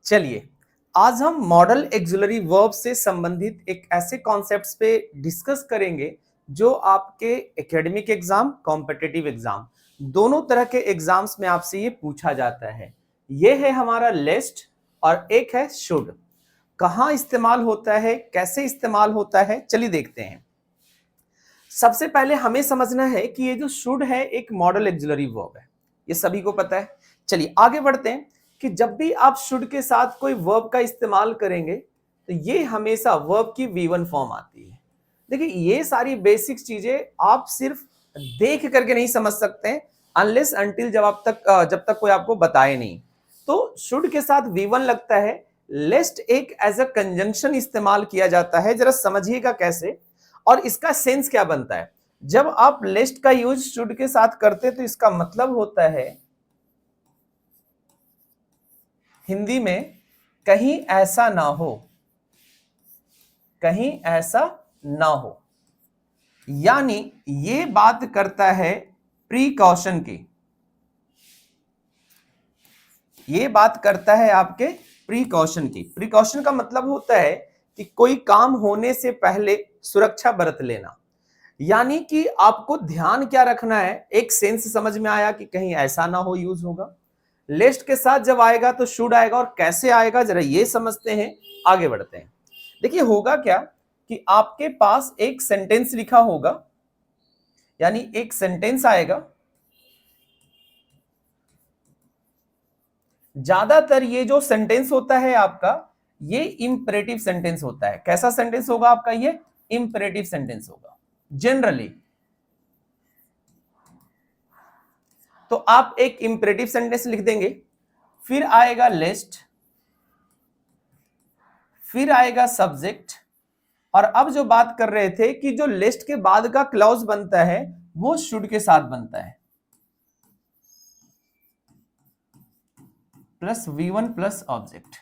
चलिए, आज हम मॉडल एक्सिलरी वर्ब से संबंधित एक ऐसे कॉन्सेप्ट्स पे डिस्कस करेंगे जो आपके एकेडमिक एग्जाम, कॉम्पिटिटिव एग्जाम दोनों तरह के एग्जाम्स में आपसे ये पूछा जाता है। ये है हमारा लिस्ट और एक है शुड। कहाँ इस्तेमाल होता है, कैसे इस्तेमाल होता है, चलिए देखते हैं। सबसे पहले हमें समझना है कि ये जो शुड है एक मॉडल एक्सिलरी वर्ब है, ये सभी को पता है। चलिए आगे बढ़ते हैं कि जब भी आप शुड के साथ कोई वर्ब का इस्तेमाल करेंगे तो ये हमेशा वर्ब की V1 फॉर्म आती है। देखिए ये सारी बेसिक चीजें आप सिर्फ देख करके नहीं समझ सकते हैं अनलेस अनटिल जब तक कोई आपको बताए नहीं। तो शुड के साथ V1 लगता है। लेस्ट एक एज अ कंजंक्शन इस्तेमाल किया जाता है, जरा समझिएगा कैसे और इसका सेंस क्या बनता है। जब आप लेस्ट का यूज शुड के साथ करते तो इसका मतलब होता है हिंदी में कहीं ऐसा ना हो, कहीं ऐसा ना हो, यानी ये बात करता है प्रिकॉशन की। ये बात करता है आपके प्रिकॉशन की। प्रिकॉशन का मतलब होता है कि कोई काम होने से पहले सुरक्षा बरत लेना, यानी कि आपको ध्यान क्या रखना है। एक सेंस समझ में आया कि कहीं ऐसा ना हो यूज होगा। लिस्ट के साथ जब आएगा तो शुड आएगा, और कैसे आएगा जरा ये समझते हैं, आगे बढ़ते हैं। देखिए होगा क्या कि आपके पास एक सेंटेंस लिखा होगा, यानी एक सेंटेंस आएगा। ज्यादातर ये जो सेंटेंस होता है आपका, ये इंपरेटिव सेंटेंस होता है। कैसा सेंटेंस होगा आपका? ये इंपरेटिव सेंटेंस होगा जनरली। तो आप एक इंपरेटिव सेंटेंस लिख देंगे, फिर आएगा लिस्ट, फिर आएगा सब्जेक्ट, और अब जो बात कर रहे थे कि जो लिस्ट के बाद का क्लॉज बनता है वो शुड के साथ बनता है, प्लस V1 प्लस ऑब्जेक्ट।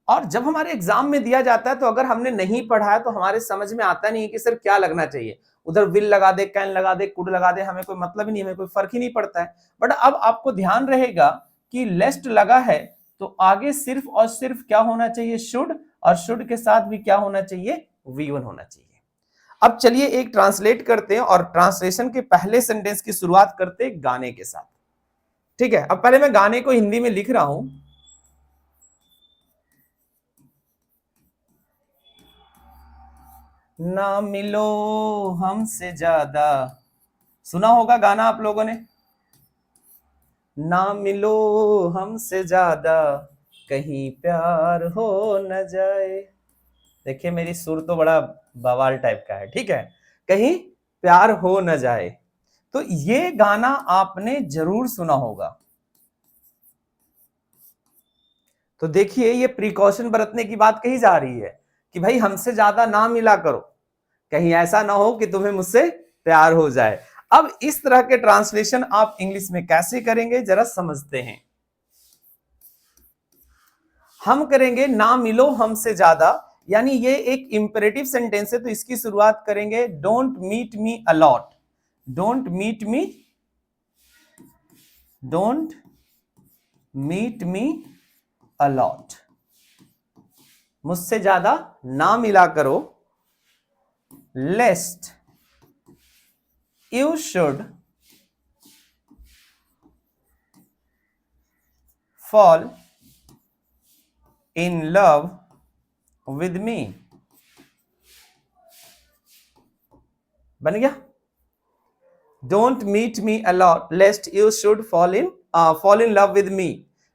और जब हमारे एग्जाम में दिया जाता है तो अगर हमने नहीं पढ़ा है तो हमारे समझ में आता नहीं है कि सर क्या लगना चाहिए। उधर विल लगा दे, कैन लगा दे, कुड लगा दे, हमें कोई मतलब ही नहीं, हमें कोई फर्क ही नहीं पड़ता है। बट अब आपको ध्यान रहेगा कि लिस्ट लगा है तो आगे सिर्फ और सिर्फ क्या होना चाहिए? शुड, और शुड के साथ भी क्या होना चाहिए? V1 होना चाहिए। अब चलिए एक ट्रांसलेट करते हैं, और ट्रांसलेशन के पहले सेंटेंस की शुरुआत करते हैं गाने के साथ। ठीक है, अब पहले मैं गाने को हिंदी में लिख रहा हूं। ना मिलो हमसे ज्यादा, सुना होगा गाना आप लोगों ने, ना मिलो हमसे ज्यादा कहीं प्यार हो न जाए। देखिए मेरी सुर तो बड़ा बवाल टाइप का है, ठीक है, कहीं प्यार हो न जाए। तो ये गाना आपने जरूर सुना होगा। तो देखिए ये प्रिकॉशन बरतने की बात कही जा रही है कि भाई हमसे ज्यादा ना मिला करो, कहीं ऐसा ना हो कि तुम्हें मुझसे प्यार हो जाए। अब इस तरह के ट्रांसलेशन आप इंग्लिश में कैसे करेंगे जरा समझते हैं। हम करेंगे ना मिलो हमसे ज्यादा, यानी ये एक इंपेरेटिव सेंटेंस है तो इसकी शुरुआत करेंगे don't meet me a lot. Don't meet me, don't meet me a lot, मुझसे ज्यादा ना मिला करो। लेस्ट you should fall in love with me। बन गया? Don't meet me a lot lest you should fall in love with me।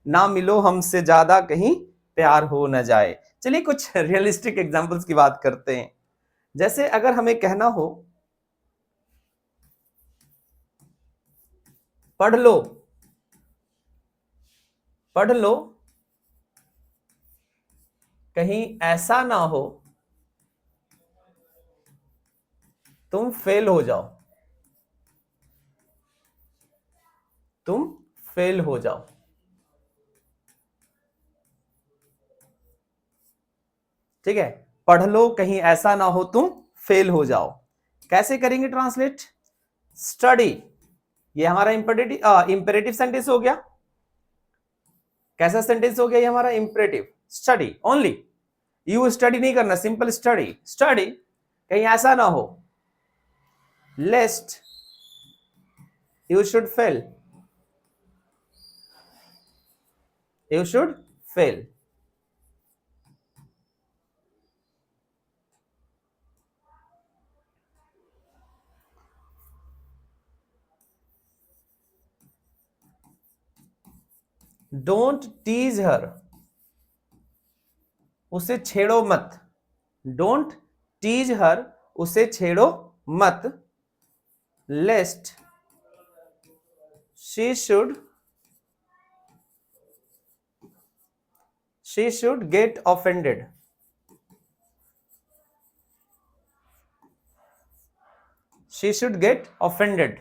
ना मिलो हमसे ज्यादा कहीं प्यार हो न जाए। चलिए कुछ रियलिस्टिक एग्जांपल्स की बात करते हैं। जैसे अगर हमें कहना हो पढ़ लो, पढ़ लो कहीं ऐसा ना हो तुम फेल हो जाओ, तुम फेल हो जाओ। ठीक है, पढ़ लो कहीं ऐसा ना हो तुम फेल हो जाओ। कैसे करेंगे ट्रांसलेट? स्टडी, ये हमारा इंपेरेटिव सेंटेंस हो गया। कैसा सेंटेंस हो गया ये हमारा? Imperative. Study only, you study नहीं करना, सिंपल स्टडी, स्टडी। कहीं ऐसा ना हो lest you should fail, you should fail. Don't tease her, उसे छेड़ो मत। डोंट टीज हर, उसे छेड़ो मत। Lest she should get offended. She should get offended,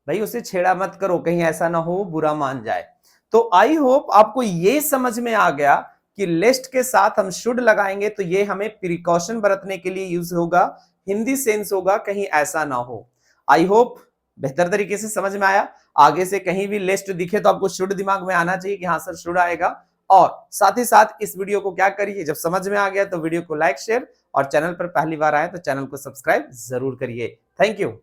भाई उसे छेड़ा मत करो, कहीं ऐसा ना हो बुरा मान जाए। तो आई होप आपको ये समझ में आ गया कि लेस्ट के साथ हम शुड लगाएंगे तो ये हमें प्रिकॉशन बरतने के लिए यूज होगा, हिंदी सेंस होगा, कहीं ऐसा ना हो। आई होप बेहतर तरीके से समझ में आया। आगे से कहीं भी लिस्ट दिखे तो आपको शुड दिमाग में आना चाहिए कि हाँ सर शुड आएगा। और साथ ही साथ इस वीडियो को क्या करिए, जब समझ में आ गया तो वीडियो को लाइक शेयर, और चैनल पर पहली बार आए तो चैनल को सब्सक्राइब जरूर करिए। Thank you.